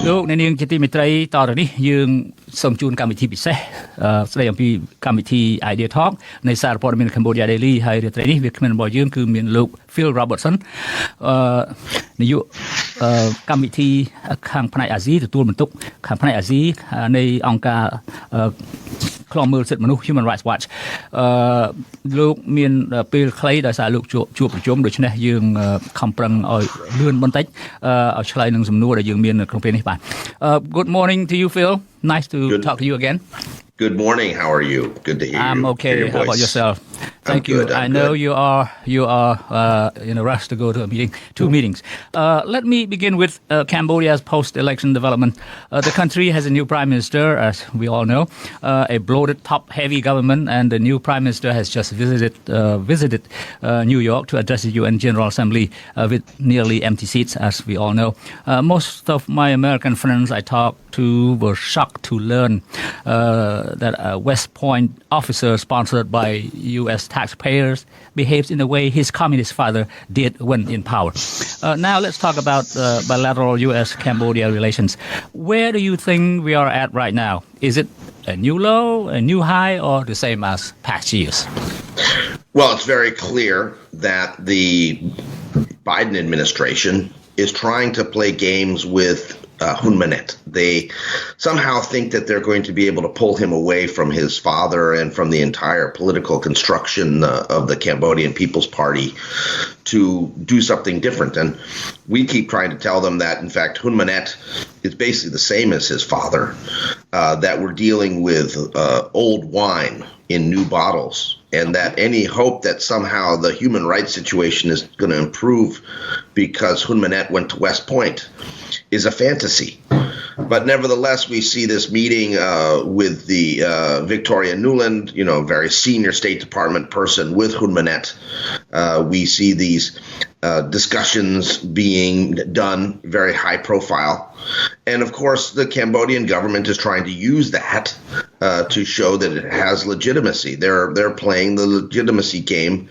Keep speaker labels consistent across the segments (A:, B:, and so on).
A: លោកអ្នកនាងជាទីមេត្រីតទៅនេះយើងសូមជូនកម្មវិធីពិសេសស្ដីអំពីកម្មវិធី Idea Talk នៃសារព័ត៌មាន Cambodia Daily ហើយរាត្រីនេះវាគ្មានរបស់យើងគឺមានលោក Phil Robertson នាយកកម្មវិធីខាងផ្នែកអាស៊ីទទួលបន្ទុកខាងផ្នែកអាស៊ីនៃអង្គការខ្លងមើលសិទ្ធិមនុស្ស Human Rights Watch លោកមានពេលខ្លីដោយសារលោកជួបប្រជុំដូច្នេះយើងខំប្រឹងឲ្យលឿនបន្តិចឲ្យឆ្លើយនឹងសំណួរដែលយើងមានក្នុងពេលនេះបាទ Good morning to you Phil nice to talk to you again
B: Good morning. How are you? Good to hear you.
A: I'm okay. How about yourself? Thank you. I know you are in a rush to go to a meeting, two meetings. Let me begin with Cambodia's post-election development. The country has a new prime minister, as we all know, a bloated, top-heavy government, and the new prime minister has just visited New York to address the UN General Assembly with nearly empty seats, as we all know. Most of my American friends I talked to were shocked to learn that a West Point officer sponsored by U.S. taxpayers behaves in the way his communist father did when in power. Now let's talk about bilateral U.S.-Cambodia relations. Where do you think we are at right now? Is it a new low, a new high, or the same as past years?
B: Well, it's very clear that the Biden administration is trying to play games with Hun Manet. They somehow think that they're going to be able to pull him away from his father and from the entire political construction of the Cambodian People's Party to do something different. And we keep trying to tell them that, in fact, Hun Manet is basically the same as his father, that we're dealing with old wine in new bottles, and that any hope that somehow the human rights situation is going to improve because Hun Manet went to West Point is a fantasy. But nevertheless, we see this meeting with the Victoria Nuland, very senior State Department person with Hun Manet. We see these discussions being done very high profile. And of course, the Cambodian government is trying to use that to show that it has legitimacy. They're playing the legitimacy game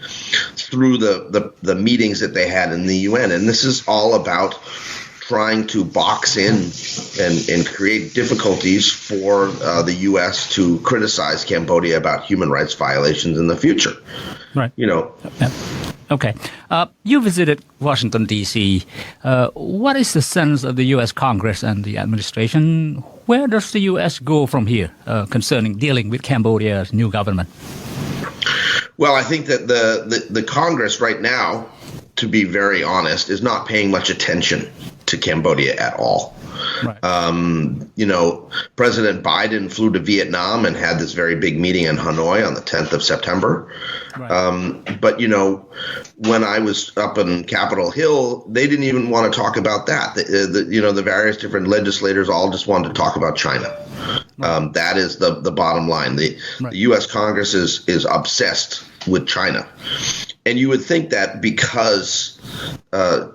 B: through the meetings that they had in the UN. And this is all about trying to box in and create difficulties for the U.S. to criticize Cambodia about human rights violations in the future.
A: Right. Okay. You visited Washington, D.C. What is the sense of the U.S. Congress and the administration? Where does the U.S. go from here concerning dealing with Cambodia's new government?
B: Well, I think that the Congress right now, to be very honest, is not paying much attention to Cambodia at all.
A: Right.
B: President Biden flew to Vietnam and had this very big meeting in Hanoi on the 10th of September. Right. But, when I was up in Capitol Hill, they didn't even want to talk about that. The various different legislators all just wanted to talk about China. Right. That is the bottom line. The U.S. Congress is obsessed with China. And you would think that because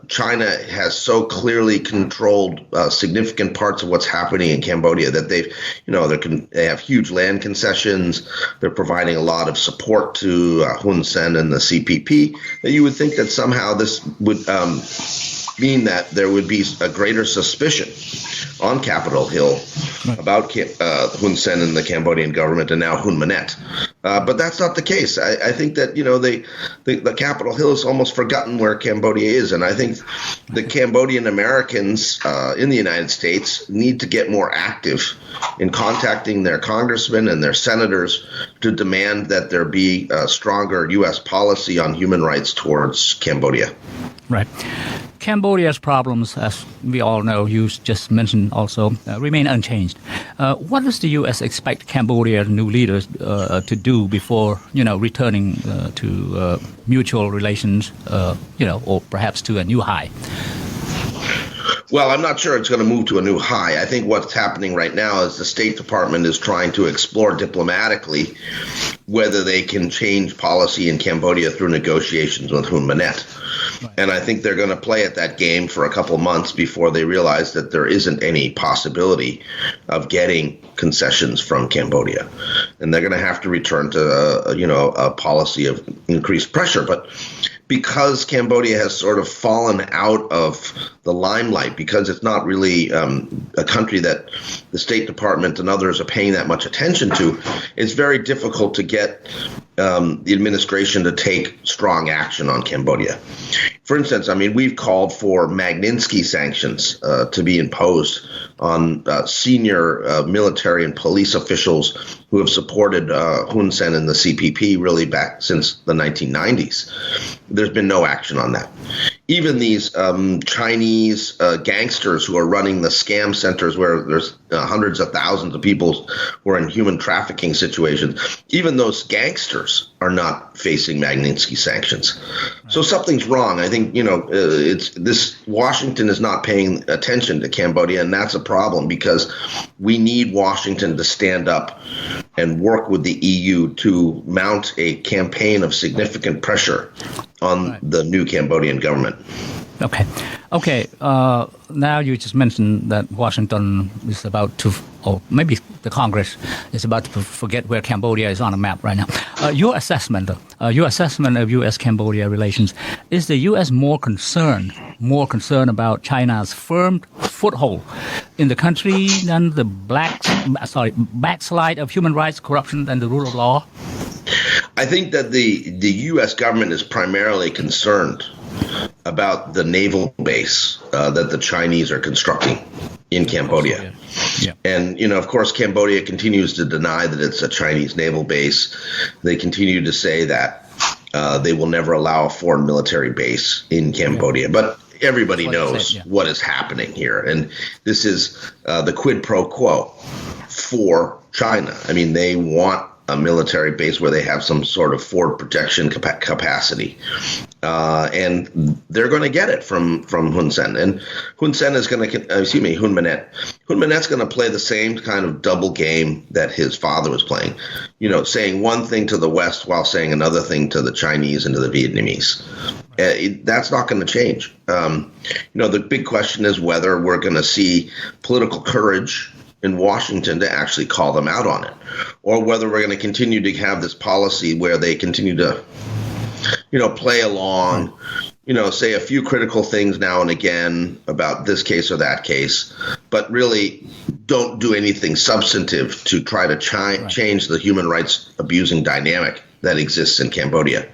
B: China has so clearly controlled significant parts of what's happening in Cambodia, that they have huge land concessions, they're providing a lot of support to Hun Sen and the CPP, that you would think that somehow this would mean that there would be a greater suspicion on Capitol Hill about Hun Sen and the Cambodian government and now Hun Manet. But that's not the case. I think that, the Capitol Hill has almost forgotten where Cambodia is. And I think the Cambodian Americans in the United States need to get more active in contacting their congressmen and their senators to demand that there be a stronger U.S. policy on human rights towards Cambodia.
A: Right. Cambodia's problems, as we all know, you just mentioned also, remain unchanged. What does the U.S. expect Cambodia's new leaders to do before, returning to mutual relations, or perhaps to a new high?
B: Well, I'm not sure it's going to move to a new high. I think what's happening right now is the State Department is trying to explore diplomatically whether they can change policy in Cambodia through negotiations with Hun Manet. Right. And I think they're going to play at that game for a couple months before they realize that there isn't any possibility of getting concessions from Cambodia. And they're going to have to return to, a policy of increased pressure. But because Cambodia has sort of fallen out of the limelight, because it's not really a country that the State Department and others are paying that much attention to, it's very difficult to get the administration to take strong action on Cambodia. For instance, I mean, we've called for Magnitsky sanctions to be imposed on senior military and police officials who have supported Hun Sen and the CPP really back since the 1990s. There's been no action on that. Even these Chinese gangsters who are running the scam centers where there's hundreds of thousands of people who are in human trafficking situations, even those gangsters are not facing Magnitsky sanctions. So something's wrong. I think, it's this Washington is not paying attention to Cambodia, and that's a problem because we need Washington to stand up and work with the EU to mount a campaign of significant pressure on the new Cambodian government.
A: Okay. Now you just mentioned that Washington is about to, or maybe the Congress is about to forget where Cambodia is on a map right now. Your assessment of U.S.-Cambodia relations, is the U.S. more concerned about China's firm foothold in the country than the backslide of human rights, corruption, and the rule of law?
B: I think that the U.S. government is primarily concerned about the naval base that the Chinese are constructing in Cambodia. Yeah. And, of course, Cambodia continues to deny that it's a Chinese naval base. They continue to say that they will never allow a foreign military base in Cambodia. But everybody knows what is happening here. And this is the quid pro quo for China. I mean, they want a military base where they have some sort of forward protection capacity. And they're going to get it from Hun Sen. And Hun Sen is going to, Hun Manet. Hun Manet's going to play the same kind of double game that his father was playing, saying one thing to the West while saying another thing to the Chinese and to the Vietnamese. That's not going to change. The big question is whether we're going to see political courage in Washington to actually call them out on it, or whether we're going to continue to have this policy where they continue to, play along, say a few critical things now and again about this case or that case, but really don't do anything substantive to try to change the human rights abusing dynamic that exists in Cambodia.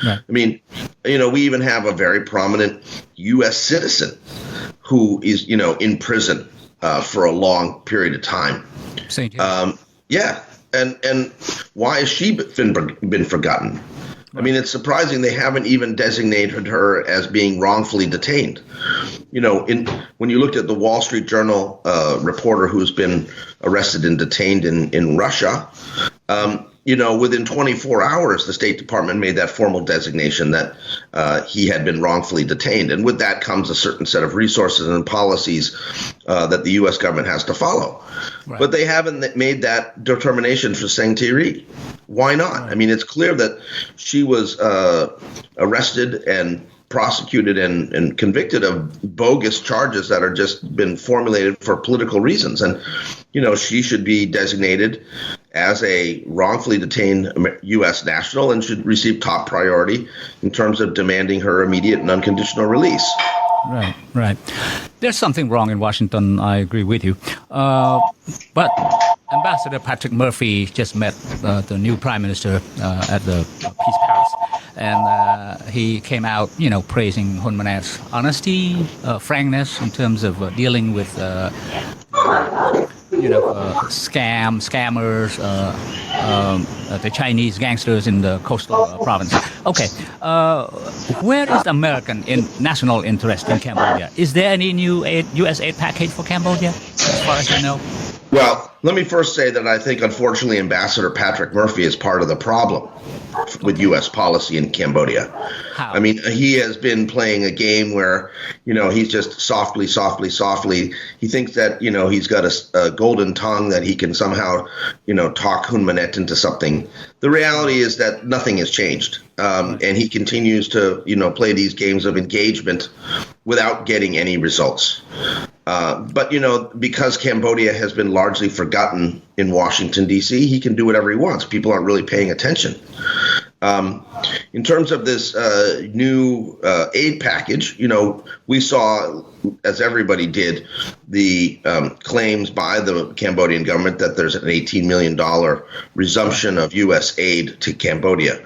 B: Right. I mean, we even have a very prominent U.S. citizen who is, in prison for a long period of time. And why has she been forgotten? I mean, it's surprising they haven't even designated her as being wrongfully detained. When you looked at the Wall Street Journal reporter who's been arrested and detained in Russia, within 24 hours, the State Department made that formal designation that he had been wrongfully detained. And with that comes a certain set of resources and policies that the U.S. government has to follow. Right. But they haven't made that determination for Seng Thi. Why not? Right. I mean, it's clear that she was arrested and prosecuted and convicted of bogus charges that are just been formulated for political reasons. And, she should be designated as a wrongfully detained U.S. national and should receive top priority in terms of demanding her immediate and unconditional release.
A: Right. There's something wrong in Washington. I agree with you. But Ambassador Patrick Murphy just met the new prime minister at the Peace Palace. And he came out, praising Hun Manet's honesty, frankness in terms of dealing with, scammers, the Chinese gangsters in the coastal province. Okay, where is the American national interest in Cambodia? Is there any new U.S. aid package for Cambodia, as far as you know?
B: Well, let me first say that I think, unfortunately, Ambassador Patrick Murphy is part of the problem with U.S. policy in Cambodia. How? I mean, he has been playing a game where, he's just softly. He thinks that, he's got a golden tongue that he can somehow, talk Hun Manet into something. The reality is that nothing has changed. And he continues to, play these games of engagement without getting any results. But, because Cambodia has been largely forgotten in Washington, D.C., he can do whatever he wants. People aren't really paying attention. In terms of this new aid package, we saw, as everybody did, the claims by the Cambodian government that there's an $18 million resumption of U.S. aid to Cambodia.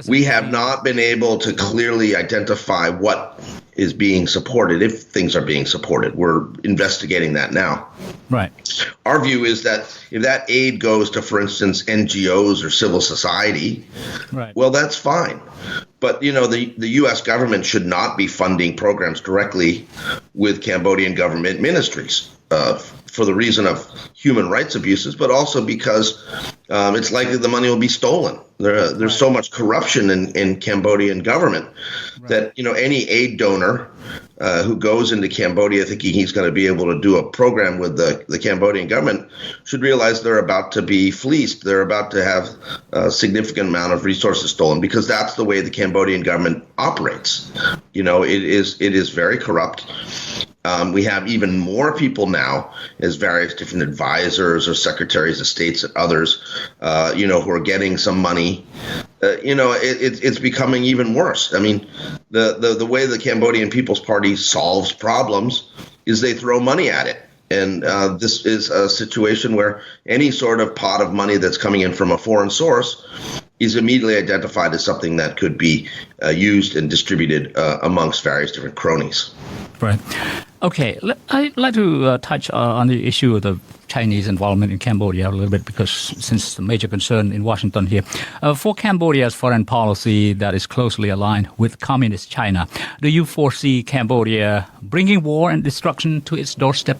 B: We have not been able to clearly identify what is being supported, if things are being supported. We're investigating that now.
A: Right.
B: Our view is that if that aid goes to, for instance, NGOs or civil society,
A: right,
B: well, that's fine. But, the U.S. government should not be funding programs directly with Cambodian government ministries for the reason of human rights abuses, but also because it's likely the money will be stolen. There's so much corruption in Cambodian government that, any aid donor who goes into Cambodia thinking he's going to be able to do a program with the Cambodian government should realize they're about to be fleeced. They're about to have a significant amount of resources stolen, because that's the way the Cambodian government operates. It is very corrupt. We have even more people now as various different advisors or secretaries of states and others, who are getting some money. It's becoming even worse. I mean, the way the Cambodian People's Party solves problems is they throw money at it. And this is a situation where any sort of pot of money that's coming in from a foreign source is immediately identified as something that could be used and distributed amongst various different cronies.
A: Right. Okay. I'd like to touch on the issue of the Chinese involvement in Cambodia a little bit, because since the major concern in Washington here. For Cambodia's foreign policy that is closely aligned with communist China, do you foresee Cambodia bringing war and destruction to its doorstep?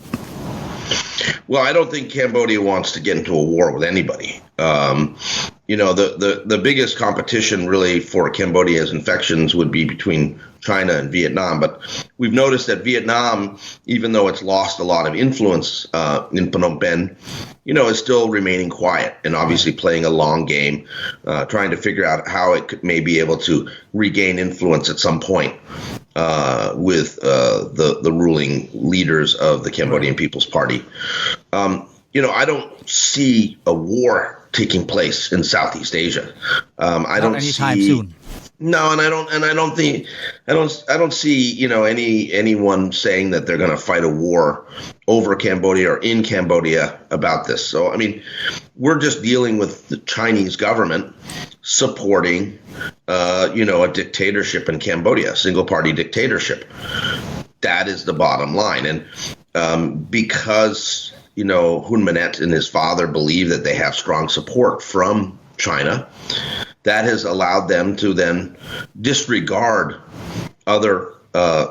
B: Well, I don't think Cambodia wants to get into a war with anybody. The biggest competition really for Cambodia's infections would be between China and Vietnam. But we've noticed that Vietnam, even though it's lost a lot of influence in Phnom Penh, is still remaining quiet and obviously playing a long game, trying to figure out how it may be able to regain influence at some point with the ruling leaders of the Cambodian People's Party. I don't see a war taking place in Southeast Asia. I don't
A: anytime
B: see
A: soon.
B: No, and I don't see anyone saying that they're going to fight a war over Cambodia or in Cambodia about this. So I mean, we're just dealing with the Chinese government supporting a dictatorship in Cambodia, a single party dictatorship. That is the bottom line. And because Hun Manet and his father believe that they have strong support from China, that has allowed them to then disregard other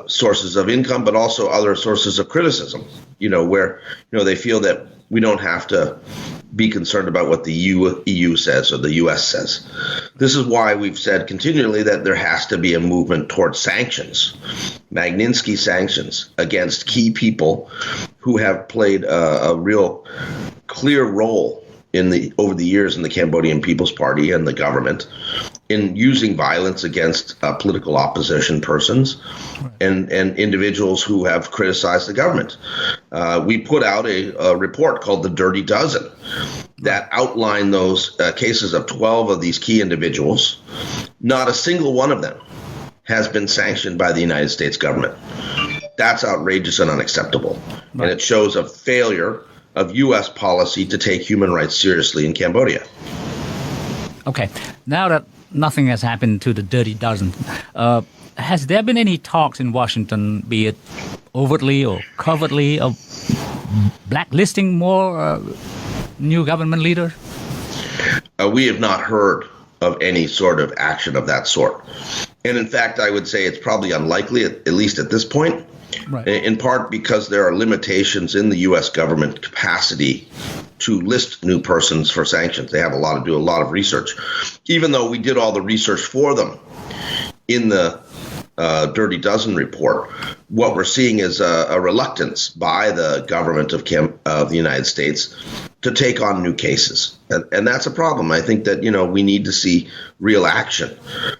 B: sources of income, but also other sources of criticism, where, they feel that we don't have to be concerned about what the EU says or the US says. This is why we've said continually that there has to be a movement towards sanctions, Magnitsky sanctions against key people who have played a real clear role over the years in the Cambodian People's Party and the government in using violence against political opposition persons and individuals who have criticized the government. We put out a report called the Dirty Dozen that outlined those cases of 12 of these key individuals. Not a single one of them has been sanctioned by the United States government. That's outrageous and unacceptable. Right. And it shows a failure of U.S. policy to take human rights seriously in Cambodia.
A: Okay. Now that nothing has happened to the Dirty Dozen, has there been any talks in Washington, be it overtly or covertly, of blacklisting more new government leaders?
B: We have not heard of any sort of action of that sort. And in fact, I would say it's probably unlikely, at least at this point. Right. In part because there are limitations in the U.S. government capacity to list new persons for sanctions. They have to do a lot of research. Even though we did all the research for them in the Dirty Dozen report, what we're seeing is a reluctance by the government of the United States to take on new cases. And that's a problem. I think that, we need to see real action,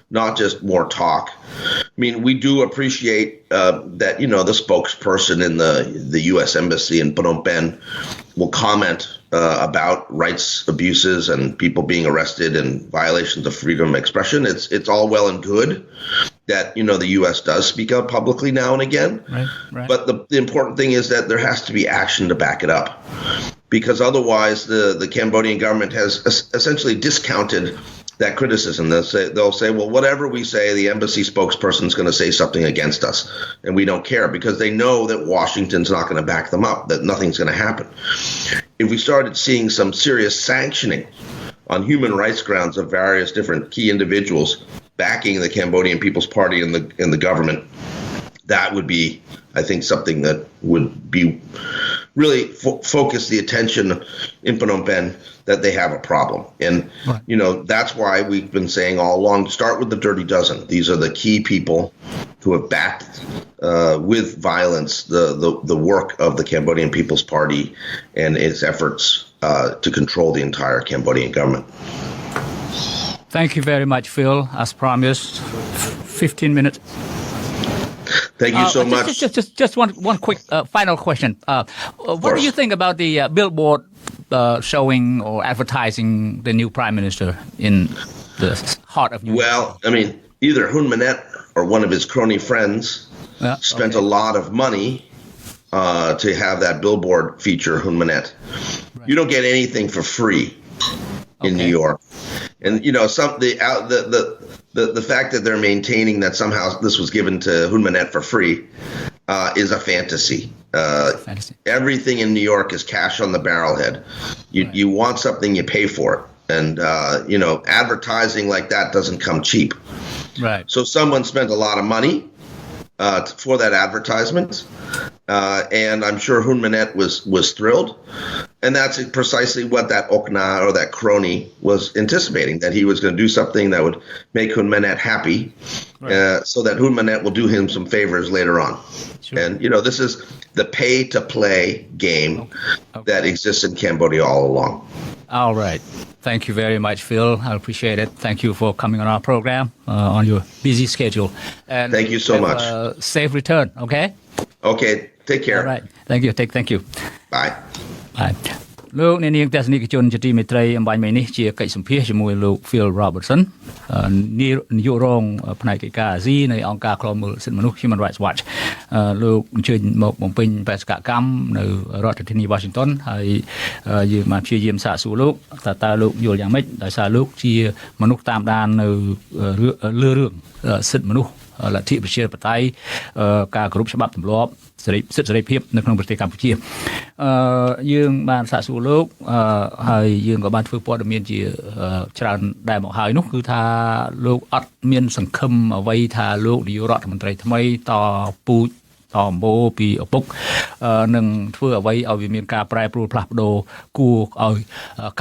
B: not just more talk. I mean, we do appreciate that, the spokesperson in the U.S. Embassy in Phnom Penh will comment about rights abuses and people being arrested and violations of freedom of expression. It's all well and good that, the U.S. does speak out publicly now and again.
A: Right.
B: But the important thing is that there has to be action to back it up, because otherwise the Cambodian government has essentially discounted that criticism. They'll say, well, whatever we say, the embassy spokesperson is going to say something against us, and we don't care, because they know that Washington's not going to back them up, that nothing's going to happen. If we started seeing some serious sanctioning on human rights grounds of various different key individuals backing the Cambodian People's Party and the government, that would be, I think, something that would be really focus the attention in Phnom Penh that they have a problem. And, that's why we've been saying all along, start with the Dirty Dozen. These are the key people who have backed with violence the work of the Cambodian People's Party and its efforts to control the entire Cambodian government.
A: Thank you very much, Phil. As promised, 15 minutes.
B: Thank you so much.
A: Just one quick final question. What do you think about the billboard showing or advertising the new prime minister in the heart of New York?
B: Well, I mean, either Hun Manet or one of his crony friends spent a lot of money to have that billboard feature Hun Manet. Right. You don't get anything for free in New York. And, the fact that they're maintaining that somehow this was given to Hun Manet for free is a fantasy. Everything in New York is cash on the barrelhead. You want something, you pay for it. And, advertising like that doesn't come cheap.
A: Right.
B: So someone spent a lot of money for that advertisement. And I'm sure Hun Manet was thrilled. And that's precisely what that Okna or that crony was anticipating, that he was going to do something that would make Hun Manet happy, so that Hun Manet will do him some favors later on. Sure. And, this is the pay-to-play game that exists in Cambodia all along.
A: All right. Thank you very much, Phil. I appreciate it. Thank you for coming on our program on your busy schedule. And
B: thank you so much.
A: Safe return, okay?
B: Okay. Take care.
A: All right. Thank you. Thank you.
B: Bye.
A: Bye. លោកអ្នកនាងទស្សនិកជនជាទីមេត្រីអំបញ្ញមិញនេះជាកិច្ចសម្ភាសជាមួយលោក Phil Robertson នាយករងផ្នែកកិច្ចការអាស៊ីនៃអង្គការឃ្លាំមើលសិទ្ធិមនុស្ស Human Rights Watch លោកអញ្ជើញមកបំពេញបេសកកម្មនៅរដ្ឋធានី Washington ហើយយើងបានព្យាយាមសាកសួរលោកតើលោកយល់យ៉ាងម៉េចដោយសារលោកជាមនុស្សតាមដាននៅលើរឿងសិទ្ធិមនុស្សលទ្ធិប្រជាធិបតេយ្យការគោរពច្បាប់ទម្លាប់សិទ្ធិសេរីភាពនៅក្នុងប្រទេសកម្ពុជាយើងបានសាកសួរលោកហើយយើងក៏បានធ្វើព័ត៌មានជាច្រើនដែរមកហើយនោះគឺថាលោកអត់មានសង្ឃឹមអ្វីថាលោកនាយករដ្ឋមន្ត្រីថ្មីតពូជតអំបូរពីឪពុកនឹងធ្វើអ្វីឲ្យវាមានការប្រែប្រួលផ្លាស់ប្ដូរគួរឲ្យ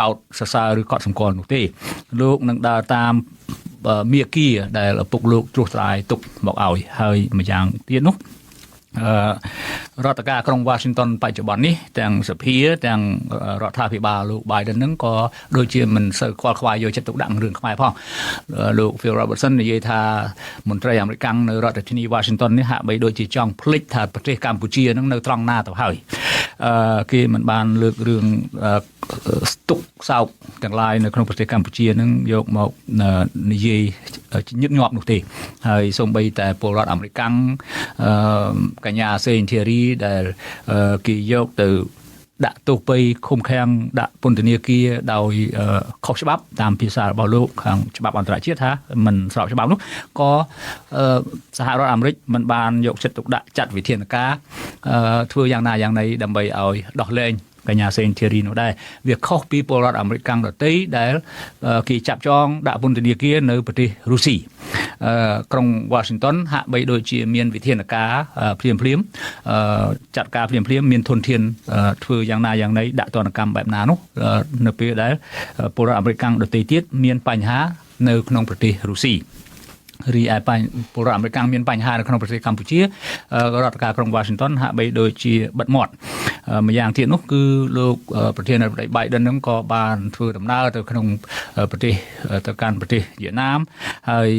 A: កោតសរសើរឬកត់សម្គាល់នោះទេលោកនឹងដើរតាមមាគ៌ាដែលឪពុកលោកត្រួសត្រាយទុកមកឲ្យហើយម្យ៉ាងទៀតនោះរដ្ឋការក្រុង Washington បច្ចុប្បន្ននេះទាំងសភាទាំងរដ្ឋាភិបាលលោក Biden ហ្នឹងក៏ដូចជាមិនសូវខ្វល់ខ្វាយយកចិត្តទុកដាក់រឿងខ្មែរផងលោក Phil Robertson និយាយថាមន្ត្រីអាមេរិកនៅរដ្ឋធានី Washington នេះហាក់បីដូចជាចង់ភ្លេចថាប្រទេសកម្ពុជាហ្នឹងនៅត្រង់ណាទៅហើយគេមិនបានលើករឿងស្ទុកសោកទាំងឡាយនៅក្នុងប្រទេសកម្ពុជាហ្នឹងយកមកនិយាយញឹកញាប់នោះទេហើយសូម្បីតែពលរដ្ឋអាមេរិកកញ្ញាសេងធារីដែលគេយកទៅដាក់ទោសបីឃុំឃាំងដាក់ពន្ធនាគារដោយខុសច្បាប់តាមភាសារបស់លោកខាងច្បាប់អន្តរជាតិថាមិនស្របច្បាប់នោះក៏សហរដ្ឋអាមេរិកមិនបានយកចិត្តទុកដាក់ចាត់វិធានការធ្វើយ៉ាងណាយ៉ាងណីដើម្បីឲ្យដោះលែងកញ្ញាសេងធីរីនោះដែរវាខុសពីពលរដ្ឋអាមេរិកដទៃដែលគេចាប់ចងដាក់ពន្ធនាគារនៅប្រទេសរុស្ស៊ីក្រុង Washington ហាក់បីដូចជាមានវិធានការភ្លាមចាត់ការភ្លាមមានធនធានធ្វើយ៉ាងណាយ៉ាងណីដាក់ទណ្ឌកម្មបែបណានោះនៅពេលដែលពលរដ្ឋអាមេរិកដទៃទៀតមានបញ្ហានៅក្នុងប្រទេសរុស្ស៊ី រីឯពលរដ្ឋអាមេរិកមានបញ្ហានៅក្នុងប្រទេសកម្ពុជារដ្ឋការក្រុង Washington ហាក់បីដូចជាបិទមាត់ម្យ៉ាងទៀតនោះគឺលោកប្រធានាធិបតី Biden នឹងក៏បានធ្វើដំណើរទៅក្នុងប្រទេសទៅកាន់ប្រទេសវៀតណាមហើយ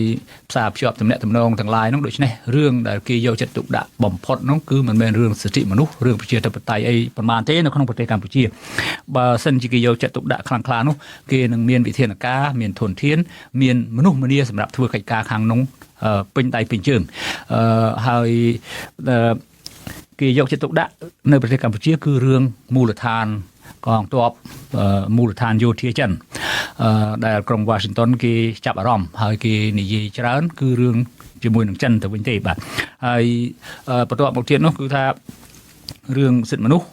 A: ផ្សារភ្ជាប់ទំនាក់ទំនងទាំងឡាយនោះដូច្នេះរឿងដែលគេយកចិត្តទុកដាក់បំផុតនោះគឺមិនមែនរឿងសិទ្ធិមនុស្សរឿងប្រជាធិបតេយ្យអីប៉ុន្មានទេនៅក្នុងប្រទេសកម្ពុជាបើសិនជាគេយកចិត្តទុកដាក់ខ្លាំងក្លានោះគេនឹងមានវិធានការមានធនធានមានមនុស្សម្នាសម្រាប់ធ្វើកិច្ចការខាងនោះពេញដៃពេញជើងហើយគេយកចិត្តទុកដាក់នៅប្រទេសកម្ពុជាគឺរឿងមូលដ្ឋានកងទ័ពមូលដ្ឋានយោធាចិនដែលក្រុង Washington គេចាប់អារម្មណ៍ហើយគេនិយាយច្រើនគឺរឿងជាមួយនឹងចិនទៅវិញទេបាទហើយបន្ទាប់មកទៀតនោះគឺថារឿងសិទ្ធិមនុស្ស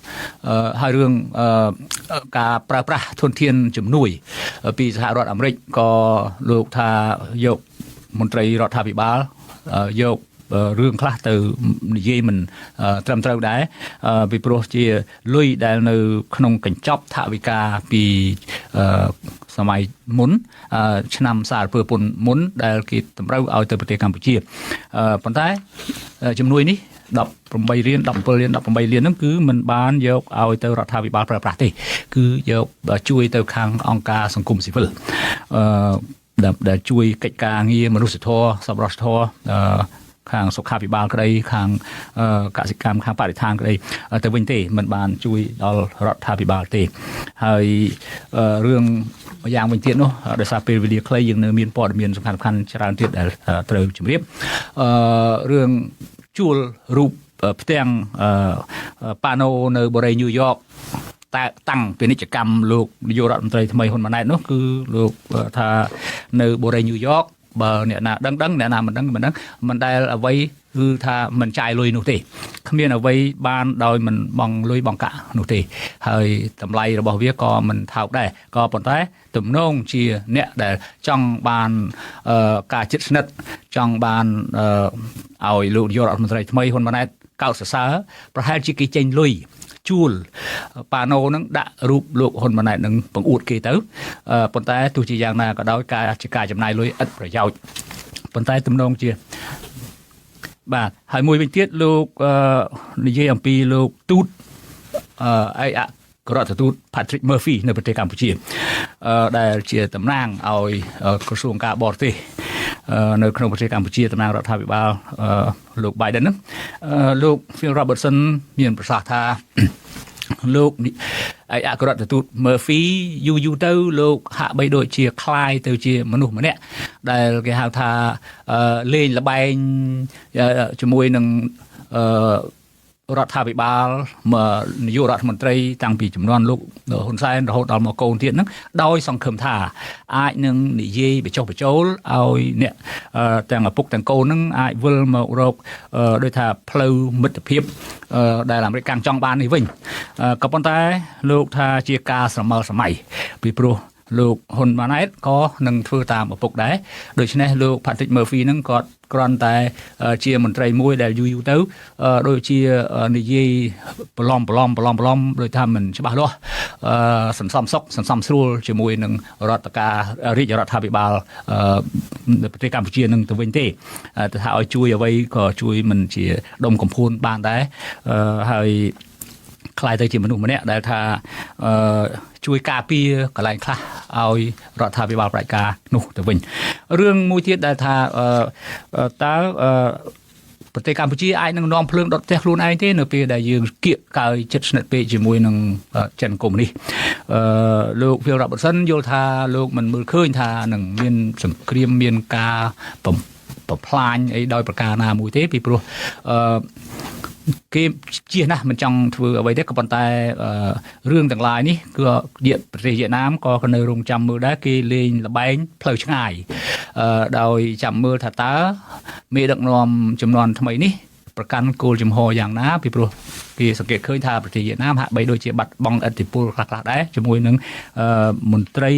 A: ហើយរឿងការប្រើប្រាស់ធនធានជំនួយពីសហរដ្ឋអាមេរិកក៏លោកថាយកមន្ត្រីរដ្ឋាភិបាលយករឿងខ្លះទៅនិយាយមិនត្រឹមត្រូវដែរពីព្រោះជាលុយដែលនៅក្នុងកញ្ចប់ថវិកាពីសម័យមុនឆ្នាំសារពើពន្ធមុនដែលគេតម្រូវឲ្យទៅប្រទេសកម្ពុជាប៉ុន្តែជំនួយនេះ18រៀល17រៀល18លានហ្នឹងគឺมันបានយកឲ្យទៅរដ្ឋាភិបាលប្រើប្រាស់ទេគឺយកជួយទៅខាងអង្គការសង្គមស៊ីវិលដែលជួយកិច្ចការងារមនុស្សធម៌សប្បុរសធម៌ខាងសុខាភិបាលក្តីខាងកសិកម្មខាងបរិស្ថានក្តីទៅវិញទេมันបានជួយដល់រដ្ឋាភិបាលទេហើយរឿងយ៉ាងវិញទៀតនោះដោយសារពេលវេលាខ្លីយើងនៅមានព័ត៌មានសំខាន់ៗច្រើនទៀតដែលត្រូវជម្រាបរឿងជួលរូបផ្ទាំងប៉ាណូនៅបូរីញូវយ៉កតែតាំងពាណិជ្ជកម្មលោកនាយករដ្ឋមន្ត្រីថ្មីហ៊ុនម៉ាណែតនោះគឺលោកថានៅបូរីញូវយ៉កបើអ្នកណាដឹងអ្នកណាមិនដឹងមិនដែលអ្វីគឺថាមិនចាយលុយនោះទេគ្មានអ្វីបានដោយមិនបងលុយបងកាក់នោះទេហើយតម្លៃរបស់វាក៏មិនថោកដែរក៏ប៉ុន្តែទំនងជាអ្នកដែលចង់បានការជិតស្និទ្ធចង់បានឲ្យលោកនាយករដ្ឋមន្ត្រីថ្មីហ៊ុនម៉ាណែតកោតសរសើរប្រហែលជាគេចេញលុយជួលប៉ាណូនឹងដាក់រូបលោកហ៊ុនម៉ាណែតនឹងបង្អួតគេទៅប៉ុន្តែទោះជាយ៉ាងណាក៏ដោយការចំណាយលុយឥតប្រយោជន៍ប៉ុន្តែទំនងជាបាទហើយមួយវិញទៀតលោកនិយាយអំពីលោកទូតឯកអគ្គរដ្ឋទូត Patrick Murphy នៅប្រទេសកម្ពុជាដែលជាតំណាងឲ្យក្រសួងការបរទេសនៅក្នុងប្រទេសកម្ពុជាតំណាងរដ្ឋាភិបាលលោក Biden ហ្នឹងលោក Phil Robertson មានប្រសាសន៍ថាលោកឯកអគ្គរដ្ឋទូត Murphy យូរទៅលោកហាក់បីដូចជាคล้ายទៅជាមនុស្សម្នាក់ដែលគេហៅថាលេងល្បែងជាមួយនឹងរដ្ឋាភិបាលនាយករដ្ឋមន្ត្រីតាំងពីចំនួនលោកហ៊ុនសែនរហូតដល់មកកូនទៀតហ្នឹងដោយសង្ឃឹមថាអាចនឹងនិយាយបញ្ចុះបញ្ចូលឲ្យអ្នកទាំងឪពុកទាំងកូនហ្នឹងអាចវិលមករកដោយថាផ្លូវមិត្តភាពដែលអាមេរិកកាំងចង់បាននេះវិញក៏ប៉ុន្តែលោកថាជាការស្រមើស្រមៃពីព្រោះលោកហ៊ុនម៉ាណែតក៏នឹងធ្វើតាមឪពុកដែរដូច្នេះលោក Patrick Murphy ហ្នឹងគាត់គ្រាន់តែជាមន្ត្រីមួយដែលយូរទៅដូចជានិយាយប្រឡំដោយថាមិនច្បាស់លាស់សន្សំសុខសន្សំស្រួលជាមួយនឹងរាជរដ្ឋាភិបាលប្រទេសកម្ពុជានឹងទៅវិញទេទៅថាឲ្យជួយអ្វីក៏ជួយមិនជាដុំកំភួនបានដែរហើយខ្លាយទៅជាមនុស្សម្នាក់ដែលថាជួយការពារកន្លែងខ្លះឲ្យរដ្ឋាភិបាលប្រជាការនោះទៅវិញរឿងមួយទៀតដែលថាតើប្រទេសកម្ពុជាអាចនឹងនាំភ្លើងដុតផ្ទះខ្លួនឯងទេនៅពេលដែលយើងគៀកកើយចិត្តស្និទ្ធពេកជាមួយនឹងចិនកុម្មុយនីសលោក Phil Robertson យល់ថាលោកមិនមើលឃើញថានឹងមានសង្គ្រាមមានការបំផ្លាញអីដោយប្រការណាមួយទេពីព្រោះគេជៀសណាស់មិនចង់ធ្វើអ្វីទេក៏ប៉ុន្តែរឿងទាំងឡាយនេះគឺប្រទេសវៀតណាមក៏នៅរងចាំមើលដែរគេលេងល្បែងផ្លូវឆ្ងាយដោយចាំមើលថាតើមេដឹកនាំចំនួនថ្មីនេះប្រកាន់គោលជំហរយ៉ាងណាពីព្រោះគេសង្កេតឃើញថាប្រទេសវៀតណាមហាក់បីដូចជាបាត់បង់ឥទ្ធិពលខ្លះៗដែរជាមួយនឹងមន្ត្រី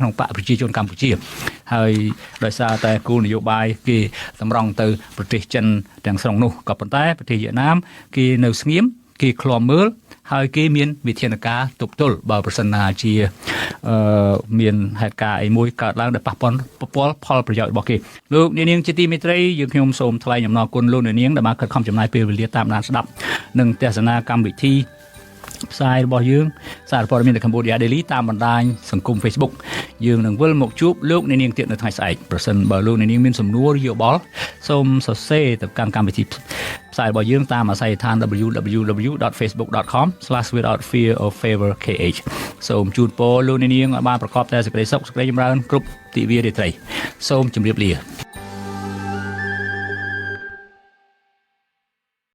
A: ក្នុងបកប្រជាជនកម្ពុជាហើយដោយសារតែគោលនយោបាយគេតម្រង់ទៅប្រទេសចិនទាំងស្រុងនោះក៏ប៉ុន្តែប្រទេសវៀតណាមគេនៅស្ងៀម គេឃ្លាំមើលហើយគេមានវិធានការទប់ទល់បើប្រសិនណាជាមានហេតុការណ៍អីមួយកើតឡើងដែលប៉ះពាល់ផលប្រយោជន៍របស់គេលោកនាងជាទីមេត្រីយើងខ្ញុំសូមថ្លែងអំណរគុណលោកនាងដែលបានខិតខំចំណាយពេលវេលាតាមដានស្ដាប់និងទស្សនាកម្មវិធីផ្សាយរបស់យើងសារព័ត៌មាន The Cambodia Daily តាមបណ្ដាញសង្គម Facebook យើងនឹងវិលមកជួបលោកនាងទៀតនៅថ្ងៃស្អែកប្រសិនបើលោកនាងមានសំណួរយោបល់សូមសរសេរទៅកាន់កម្មវិធីផ្សាយរបស់យើងតាមអាស័យដ្ឋាន www.facebook.com/withoutfearorfavorkh សូមជូនពរលោកនាងឲ្យបានប្រកបតែសេចក្តីសុខសេចក្តីចម្រើនគ្រប់ទិវារាត្រីសូមជម្រាបលា